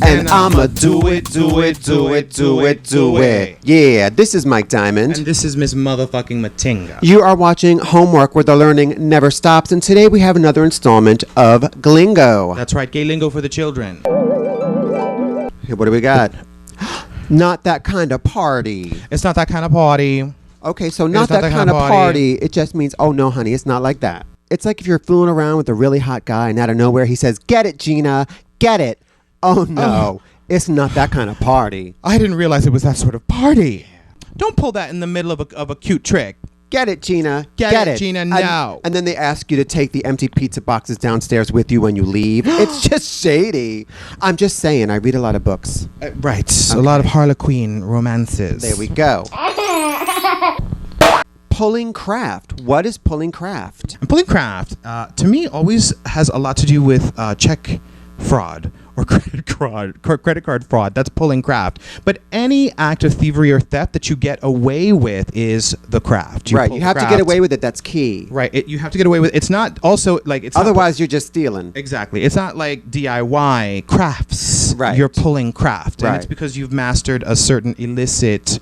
And I'ma do it. Yeah, this is Mike Diamond. And this is Miss Motherfucking Matinga. You are watching Homework, where the learning never stops. And today we have another installment of Glingo. That's right, gay lingo for the children. Here, what do we got? Not that kind of party. It's not that kind of party. Okay, so not that kind of party. It just means, oh no, honey, it's not like that. It's like if you're fooling around with a really hot guy and out of nowhere he says, "Get it, Gina, get it." Oh no, it's not that kind of party. I didn't realize it was that sort of party. Don't pull that in the middle of a cute trick. Get it, Gina. Get it, Gina, now. And then they ask you to take the empty pizza boxes downstairs with you when you leave. It's just shady. I'm just saying, I read a lot of books. Right, okay. A lot of Harlequin romances. There we go. Pulling craft. What is pulling craft? And pulling craft, to me, always has a lot to do with check fraud or credit card fraud. That's pulling craft. But any act of thievery or theft that you get away with is the craft. Right. You have to get away with it. That's key. Right. You have to get away with it. It's not also like it's otherwise you're just stealing. Exactly. It's not like DIY crafts. Right. You're pulling craft. Right. And it's because you've mastered a certain illicit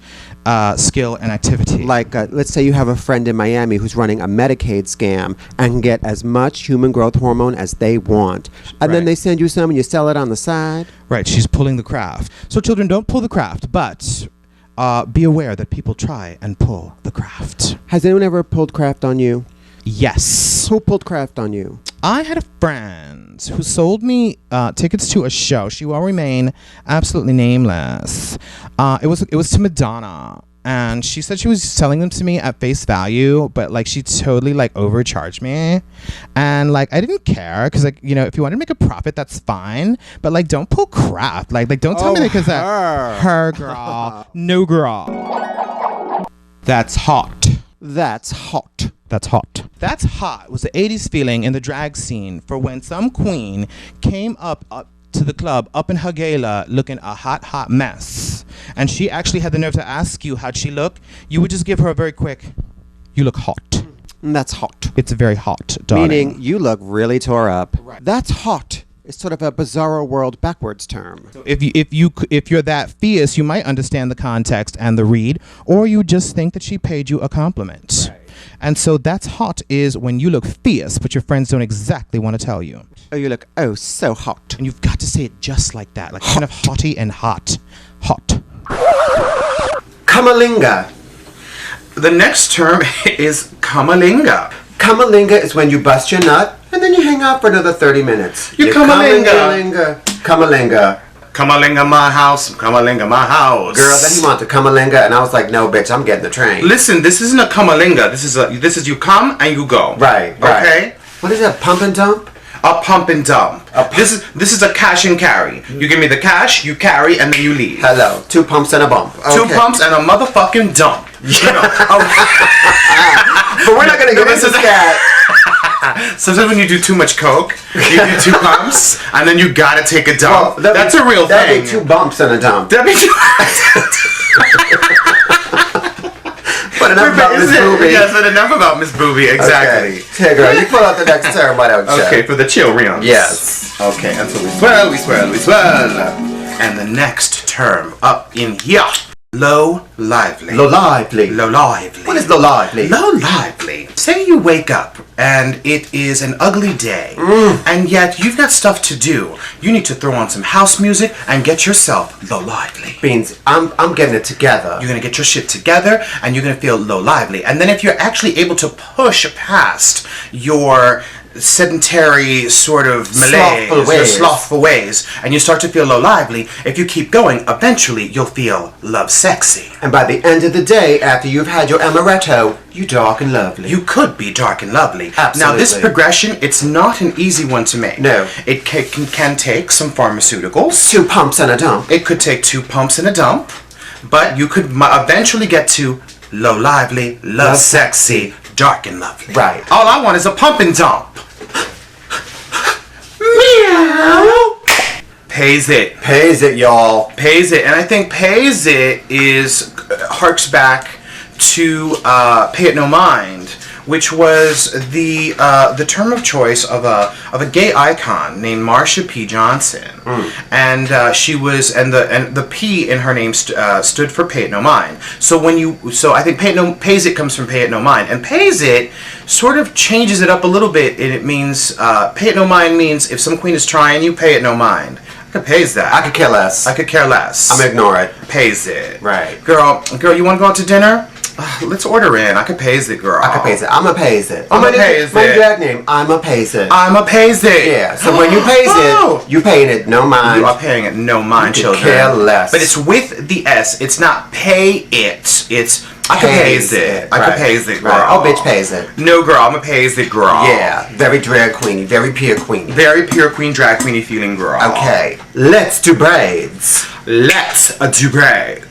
skill and activity. Like, let's say you have a friend in Miami who's running a Medicaid scam and can get as much human growth hormone as they want. And then they send you some and you sell it on the side. Right. She's pulling the craft. So children, don't pull the craft, but be aware that people try and pull the craft. Has anyone ever pulled craft on you? Yes. Who pulled craft on you? I had a friend who sold me tickets to a show. She will remain absolutely nameless. It was to Madonna, and she said she was selling them to me at face value, but like she totally like overcharged me, and like I didn't care because like if you want to make a profit, that's fine, but like don't pull craft. Like don't tell me that because her girl, no girl. That's hot. That's hot. That's hot. That's hot was the 80s feeling in the drag scene for when some queen came up to the club up in her gala looking a hot mess. And she actually had the nerve to ask you how'd she look. You would just give her a very quick, "You look hot." And that's hot. It's very hot, darling. Meaning you look really tore up. Right. That's hot. It's sort of a bizarro world backwards term. So if you're that fierce, you might understand the context and the read, or you just think that she paid you a compliment. Right. And so that's hot is when you look fierce, but your friends don't exactly want to tell you. Oh, you look so hot. And you've got to say it just like that, like kind of haughty and hot. Hot. Kaminga. The next term is Kaminga. Kaminga is when you bust your nut and then you hang out for another 30 minutes. You Kaminga. Kaminga. Kaminga my house. Kaminga my house. Girl, then he wanted to Kaminga, and I was like, no, bitch, I'm getting the train. Listen, this isn't a Kaminga. This is you come and you go. Right. Okay. What is that? Pump and dump? A pump and dump. This is a cash and carry. You give me the cash, you carry, and then you leave. Hello. 2 pumps and a bump. Okay. 2 pumps and a motherfucking dump. You know. But we're not gonna get into that. Sometimes when you do too much coke, you do 2 pumps, and then you gotta take a dump. Well, that's a real thing. That'd be 2 bumps and a dump. That'd be But enough about Miss Booby. Yes, but enough about Miss Booby, exactly. Okay, girl, you pull out the next term, why don't you? Okay, for the children. Yes. Okay, and so we swirl. And the next term up in here. Low lively. Low lively. Low lively. What is low lively? Low lively. Say you wake up and it is an ugly day, and yet you've got stuff to do. You need to throw on some house music and get yourself low lively. Beans, I'm getting it together. You're gonna get your shit together and you're gonna feel low lively. And then if you're actually able to push past your sedentary sort of malaise or slothful ways and you start to feel low lively, if you keep going, eventually you'll feel love sexy. And by the end of the day, after you've had your amaretto, you're dark and lovely. You could be dark and lovely. Absolutely. Now this progression, it's not an easy one to make. No. It can take some pharmaceuticals. 2 pumps and a dump. It could take 2 pumps and a dump, but you could eventually get to low lively, love sexy, dark and lovely. Right. All I want is a pump and dump. Meow. Pays it, y'all. Pays it, and I think pays it harks back to Pay It No Mind, which was the term of choice of a gay icon named Marsha P. Johnson, and she was and the P in her name stood for Pay It No Mind. So I think Pays It comes from Pay It No Mind, and Pays It sort of changes it up a little bit, and it means Pay It No Mind means if some queen is trying you, pay it no mind. I could pays that. I could care less. I could care less. I'm gonna ignore it. Pays it. Right. Girl, you want to go out to dinner? Let's order in. I could pays it, girl. I could pays it. I'm a pays it. I'm a pays it. My drag name. I'm a pays it. I'm a pays it. Yeah. So when you pays it, you paying it no mind. You are paying it no mind, you children. Care less. But it's with the S. It's not pay it. It's I could pays it. I could pays it, girl. Right. Oh, bitch pays it. No, girl. I'm a pays it, girl. Yeah. Very drag queeny. Very pure queeny. Very pure queen, drag queeny feeling, girl. Okay. Let's do braids. Let's do braids.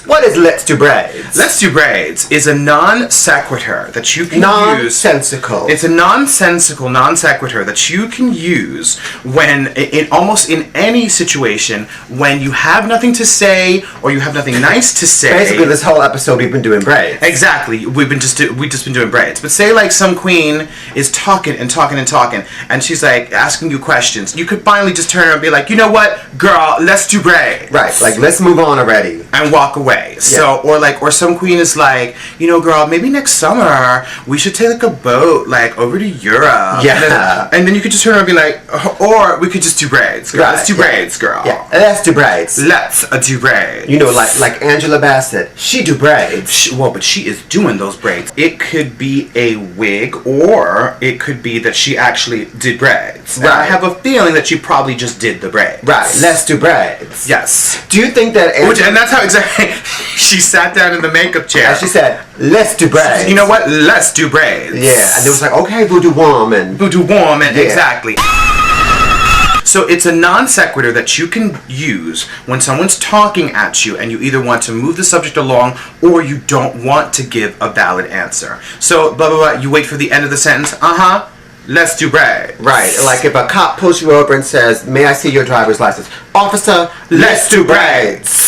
What is let's do braids? Let's do braids is a non sequitur that you can use. Nonsensical. It's a nonsensical non sequitur that you can use when in almost in any situation when you have nothing to say or you have nothing nice to say. Basically, this whole episode we've been doing braids. Exactly, we've just been doing braids. But say like some queen is talking and talking and talking, and she's like asking you questions. You could finally just turn her and be like, you know what, girl, let's do braids. Right, like let's move on already and walk away. Yeah. So or some queen is like, you know, girl, maybe next summer we should take like a boat like over to Europe. Yeah. And then you could just turn around and be like, or we could just do braids, girl. Right. Let's do braids, girl. Yeah. Let's do braids. Let's do braids. You know, like Angela Bassett, she do braids. But she is doing those braids. It could be a wig, or it could be that she actually did braids. Right. And I have a feeling that she probably just did the braids. Right. Let's do braids. Yes. Do you think that and that's how exactly she sat down in the makeup chair. And she said, let's do braids. You know what? Let's do braids. Yeah. And it was like, okay, voodoo woman. Voodoo woman, yeah. Exactly. So it's a non sequitur that you can use when someone's talking at you and you either want to move the subject along or you don't want to give a valid answer. So blah, blah, blah, you wait for the end of the sentence. Let's do braids. Right. Like if a cop pulls you over and says, may I see your driver's license? Officer, let's do braids.